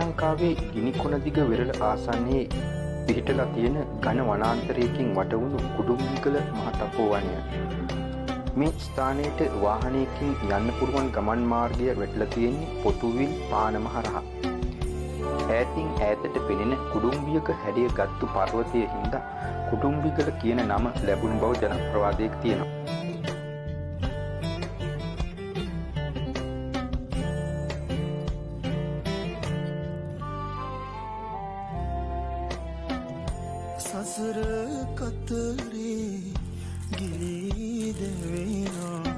ශ්‍රී ලංකාවේ ගිනිකොන දිග වෙරළ ආසන්නයේ පිහිටලා තියෙන ඝන වනාන්තරයකින් වටවුණු කුඩුම්බිකල මහ තපෝවනය. මේ ස්ථානයට වාහනයකින් යන්න පුළුවන් ගමන් මාර්ගය වැටලා තියෙන්නේ පොතුවිල් පානමහ රහ. ඈතින් ඈතට පෙනෙන කුඩුම්බියක හැඩය ගත්තු පර්වතයේ හින්දා කුඩුම්බිකල කියන නම ලැබුණු බව ජනප්‍රවාදයක තියෙනවා. සසර කතරේ ගිලී දෙවෙනා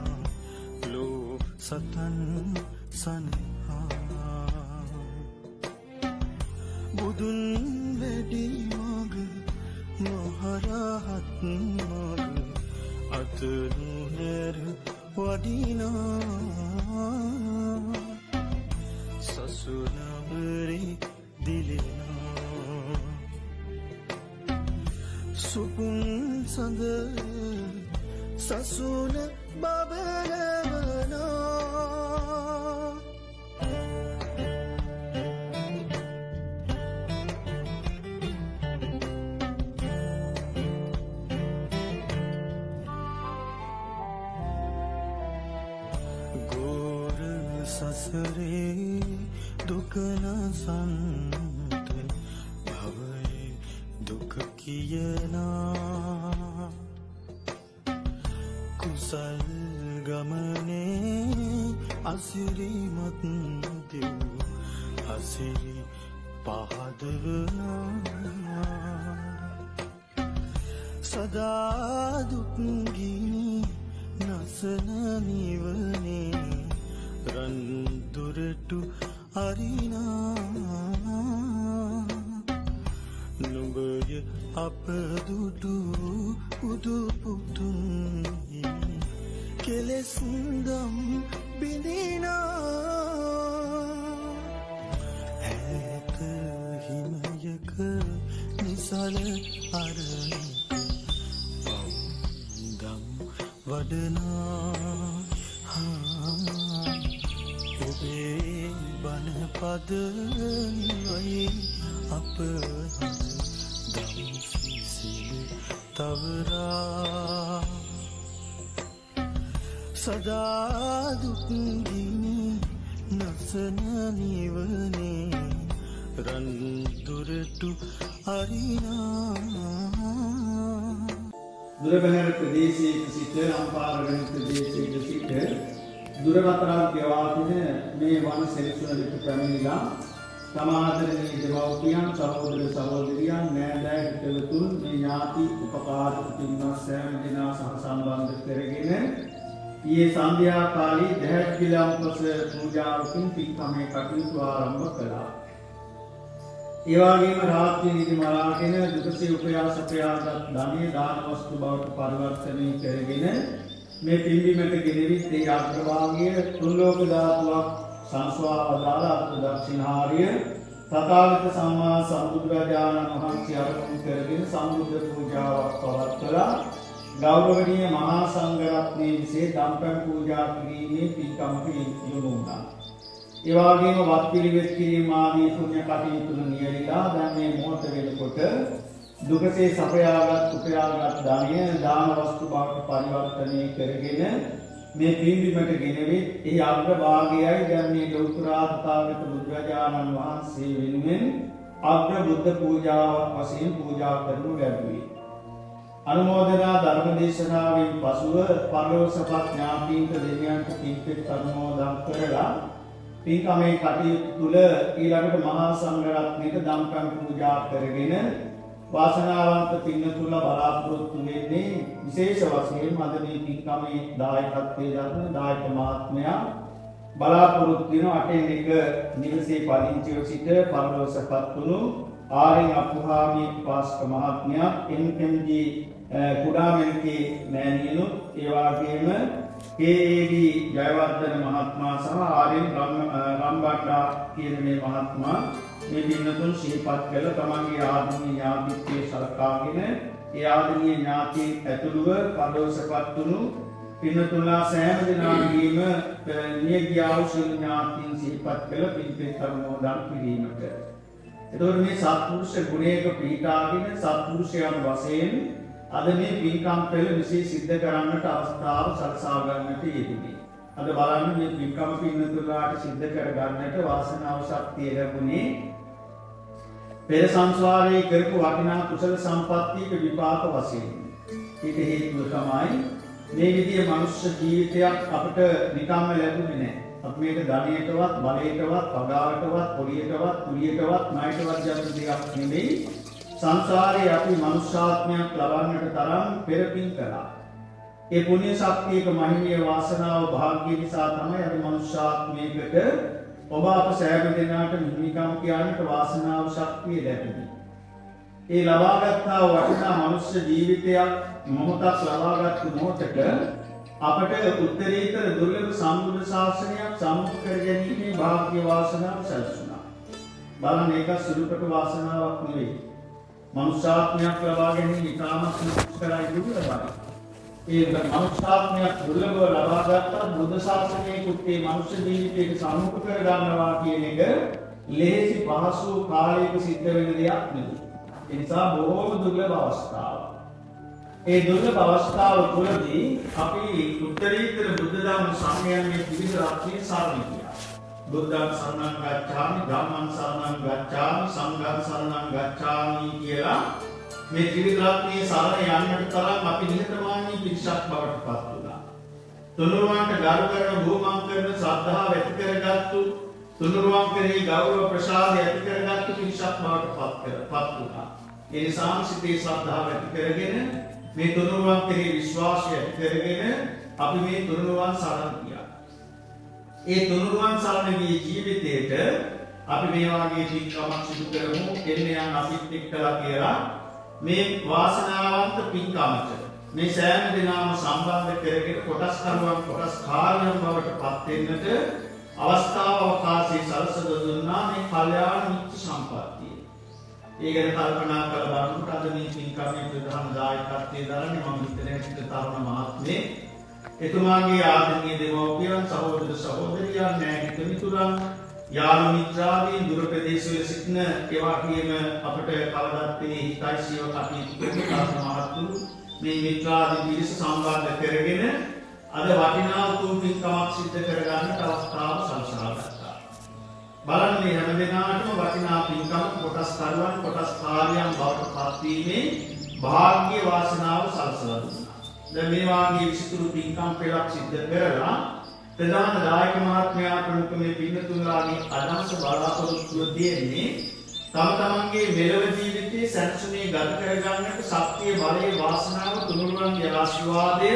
ලෝ සතන් සනහා බුදුන් වැඩි මග මහරහත් මග අතනුහැර වඩිනා සසුනවරේ දිලෙනා සුපුන් සඳ සසුන බබලවනා ගෝර සසරේ දුකනසන්ත භවයේ දුක කියනා කුසල් ගමනේ අසිරිමත් දෙව් අසිරි පහදවනා සදා දුක්ගිනි නසන නිවනේ රන්දුරටු අරිනා නුඹය අප දුටු උදුපුතුන් කෙලෙසුන්දම් බිඳිනා ඇත හිමයක නිසල අරණක පවුදම් වඩනා ඔබේ බණපද නිවයි අප තවරා සදා දුක්ගිනි නසන නිවනේ රන්දුරටු අරිනා දුරබැහැර ප්‍රදේශයක සිට අම්පාරගම ප්‍රදේශයක සිට දුරවතරක් ගෙවාගෙන මේ වන සෙනසුනට පැමිණිලා සමාදරණීය දෙමව්පියන් සහෝදර සහෝදරියන් නෑදෑ හිතවතුන් මේ ඥාති උපකාරක පින්වත් සෑම දෙනා සහ සම්බන්ධ කරගෙන ඊයේ සන්ධ්‍යා කාලේ දැහැත්ගිලම්පස පූජාවකින් පින්කමේ කටයුතු ආරම්භ කළා. ඒ වගේම රාත්‍රී නිදි මරාගෙන දුකසේ උපයා සපයාගත් ධනෙ දාන වස්තු බවට පරිවර්තනය කරගෙන මේ පින්බිමට ගෙනවිත් ඒ අග්‍රභාගය තුන් ලෝක ධාතුවක් සංස්වාවදාලා දක්ෂිණාර්ය තථාගත සම්මා සම්බුදුරජාණන් වහන්සේ අරමුණු කරගෙන සම්බුද්ධ පූජාවක් පවත්වලා ගෞරවනීය මහා සංඝරත්නයේ විසේ දම්පැන් පූජා කිරීමේ පින්කමට යොමු වුණා. ඒ වගේම වත් පිළිවෙත් කිරීම ආදී පුණ්‍ය කටයුතු නියැලිලා දැන් මේ මොහොත වෙනකොට දුකසේ සපයාගත් උපයාගත් ධනය දාන වස්තු බවට පරිවර්තනය කරගෙන මේ පින්බිමට ගෙනවිත් ඒ අග්‍රභාගයයි දැන් මේ ලෞතර තථාගත බුදුරජාණන් වහන්සේ වෙනුවෙන් අග්‍ර බුද්ධ පූජාවක් වශයෙන් පූජා කරනු ලැබුවේ. අනුමෝදනා ධර්ම දේශනාවෙන් පසුව පරලෝකසපත් ඥාතීන්ට දෙවියන්ට පින්පෙත් අනුමෝදන් කරලා පින්කමේ කටයුතු තුළ ඊළඟට මහා සංඝරත්නයට දම්පැන් පූජා කරගෙන වාසනාවන්ත පින්නතුල බලාපොරොත්තු වෙන්නේ විශේෂ වශයෙන් අද මේ පින්කමේ දායකත්වයේ දරන දායක මහත්මයා බලාපොරොත්තු වෙන අටෙන් එක නිවසේ පදිංචිව සිට පරලෝකසපත් වුණු ආරෙන් අපුහාමි පාස්ක මහත්මයා එම්.ජී. කුඩාමෙල්කේ මෑණියනුත් ඒ වගේම කේ.ඒ.ඩී. ජයවර්ධන මහත්මයා සහ ආරෙන් රම්බණ්ඩා කියන මේ මහත්මයා මේ පින්නතුන් සිහිපත් කළ තමන්ගේ ආදරණීය ඥාතිත්වයේ සලකාගෙන ඒ ආදරණීය ඥාතීන් ඇතුළුව පරලෝකසපත් වුණු පින්නතුලා සෑම දිනකදීම නියගිය අවශ්‍ය ඥාතීන් සිහිපත් කළ පින්පෙත් අනුමෝදන් කිරීමට. එතකොට මේ සත්පුරුෂ ගුණයක පීඨාගෙන සත්පුරුෂයන් වශයෙන් අද මේ පින්කම් පෙළ විශේෂ සිද්ධ කරන්නට අවස්ථාව සලසා ගන්නට යෙදුනේ. අද බලන්න මේ පින්කම පින්නතුලාට සිද්ධ කර ගන්නට වාසනාව ශක්තිය ලැබුණේ පෙර සංසාරයේ කරපු වටිනා කුසල සම්පත්තියක විපාක වශයෙන්. ඊට හේතුව තමයි මේ විදිහේ මනුෂ්‍ය ජීවිතයක් අපිට නිකම්ම ලැබුණේ නැහැ. අපි මේක ධනයටවත්, බලයටවත්, පගාවටවත්, පොලියටවත්, කුලියටවත්, ණයටවත් යන දෙයක් නෙමෙයි. සංසාරේ අපි මනුෂ්‍යාත්මයක් ලබන්නට තරම් පෙරපින් කළා. ඒ පුණ්‍ය ශක්තියක මහිමීය වාසනාව භාග්‍ය නිසා තමයි අද මනුෂ්‍යාත්මයකට ඔබ අප සෑම දෙනාට හිමිකම් කියන්නට වාසනාව ශක්තිය ලැබෙන්නේ. ඒ ලබාගත්තා වටිනා මනුෂ්‍ය ජීවිතයක් මොහොතක් ලබාගත්තු මොහොතක අපට උත්තරීතර දුර්ලභ සම්බුද්ධ ශාසනයක් සම්මුඛ කර ගැනීමේ භාග්‍ය වාසනාව සැලසුණා. බලන්න ඒක සුළුපටු වාසනාවක් නෙවෙයි. මනුෂ්‍යාත්මයක් ලබා ගැනීම ඉතාමත් දුෂ්කරයි දුර්ලභයි. ඒ මනුෂ්‍යාත්මයක් දුර්ලභව ලබාගත්ත බුද්ධ ශාසනයේ කුත්තේ මනුෂ්‍ය ජීවිතයට සම්මුඛ කර ගන්නවා කියන එක ලේසි පහසු කාලයක සිද්ධ වෙන දෙයක් නෙවෙයි. ඒ නිසා බොහෝම දුර්ලභ අවස්ථාවක්. ඒ දුර්ලභ අවස්ථාව තුළදී අපි උත්තරීතර බුද්ධ ධර්ම සම්මයන්ගේ විවිධ රත්නයේ සාරණිය. බුද්ධං සරණං ගච්ඡාමි, ධම්මං සරණං ගච්ඡාමි, සංඝං සරණං ගච්ඡාමි කියලා මේ ත්‍රිවිධ රත්නයේ සරණ යන්නට තරම් අපි නිහතමානී පිරිසක් බවට පත් වුණා. තුනුරුවන්ට ගරු කරන, බොහොමම් කරන ශ්‍රද්ධාව ඇති කරගත්තු, තුනුරුවන් කෙරෙහි ගෞරව ප්‍රසාදය ඇති කරගත්තු පිරිසක් බවට පත් වුණා. ඒ නිසා සිතේ ශ්‍රද්ධාව ඇති කරගෙන මේ තුනුරුවන් කෙරෙහි විශ්වාසය ඇති කරගෙන අපි මේ තුනුරුවන් සරණ ගියා. ඒ තුනුරුවන් සරණ ගිය ජීවිතේට අපි මේ වාගේ පින්කමක් සිදු කරමු, එන්න යන අපිත් එක්කලා කියලා මේ වාසනාවන්ත පින්කමට මේ සෑම දිනම සම්බන්ධ කරගෙන කොටස්කරුවන් කොටස්කාරයන් බවට පත් වෙන්නට අවස්ථාව අවකාශය සලසලා දුන්නා මේ කල්යාණ මිත්‍ර සම්පත්තිය. ඒ ගැන කල්පනා කරලා බලනකොට අද මේ පින්කමේ ප්‍රධාන දායකත්වයේ දරන්නේ මම හිතන්නේ සිත තරුණ මහත්මේ. එතුමාගේ ආදරණීය දෙමව්පියන්, සහෝදර සහෝදරියන්, නැගිට මිතුරන්, යාළු මිත්‍රාදීන්, දුර ප්‍රදේශවල සිටින ඒවා කියම අපට කවදත් මේ හිතයිසියව කටයුතු කරන තරුණ මහත්තුරු මේ මිත්‍රාදී පිරිස සම්බන්ධ කරගෙන අද වටිනා උතුම් පින්කමක් සිද්ධ කරගන්නට අවස්ථාව සලසා ගත්තා. බලන්න මේ හැම දිනාටම වටිනා පින්කම කොටස්කරුවන් කොටස්කාරයන් බවට පත්වීමේ භාග්‍ය වාසනාව සලසලා දුන්නා. දැන් මේ වාගේ විසිතුරු පින්කම් පෙළක් සිද්ධ කරලා ප්‍රධාන දායක මහත්මයා ප්‍රමුඛ මේ පින්නතුන්ලාගේ අදහස බලාපොරොත්තුව දෙන්නේ තම තමන්ගේ මෙලොව ජීවිතයේ සැනසුමේ ගත කරගන්නට ශක්තිය, බලය, වාසනාව, තුනුරුවන්ගේ ආශිර්වාදය,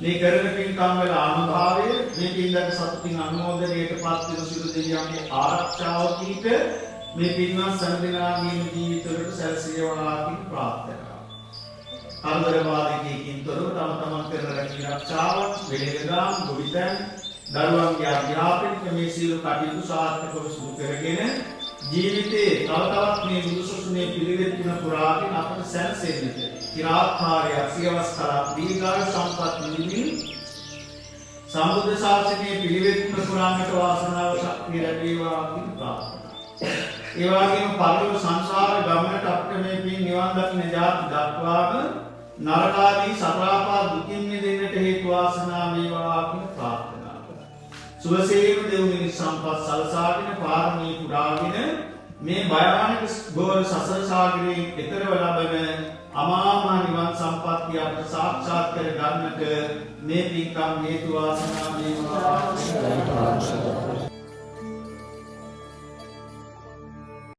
මේ කරන පින්කම් වල අනුභවය, මේ පින්දක සතුටින් අනුමෝදනයට පත් වෙන සියලු දෙවියන්ගේ ආරක්ෂාව පිහිට මේ පින්වත් සම්දිනාගේ ජීවිතවලට සැලසේවා කියන ප්‍රාර්ථනාව. අන්තරවාදීකින් තොරව තම තමන් කරන රැකියාව, වේදනා, ගොවිතැන්, දරුවන්ගේ අධ්‍යාපනික මේ සියලු කටයුතු සාර්ථකව සිදු කරගෙන ජීවිතේ තව තවත් මේ බුදුසසුනේ පිළිවෙත් තුන පුරාගෙන අපට සැනසෙන්නට চিරාත්කාරය සියවස් කරා දීර්ඝායු සම්පත් නිමින් සම්බුද්ධ ශාසනයේ පිළිවෙත් තුන පුරාන්නට වාසනාව ශක්තිය ලැබේවා කියන ප්‍රාර්ථනාව. ඒ වගේම පරලෝක සංසාර ගමනට අපට මේ පින් නිවන් දකින ජාති දක්වාම නරකාදී සතරාපා දුකින් මිදෙන්නට හේතු වාසනා වේවා කියන ප්‍රාර්ථනාව. සුවසේම දෙව්මිනි සම්පත් සලසාගෙන පාරමී පුරාගෙන මේ භයානක ගෝර සසර සාගරයේ ඈතරව ලබන අමා මහ නිවන් සම්පත්තිය අපට සාක්ෂාත් කර ගන්නට මේ පින්කම් හේතු වාසනා වේවා.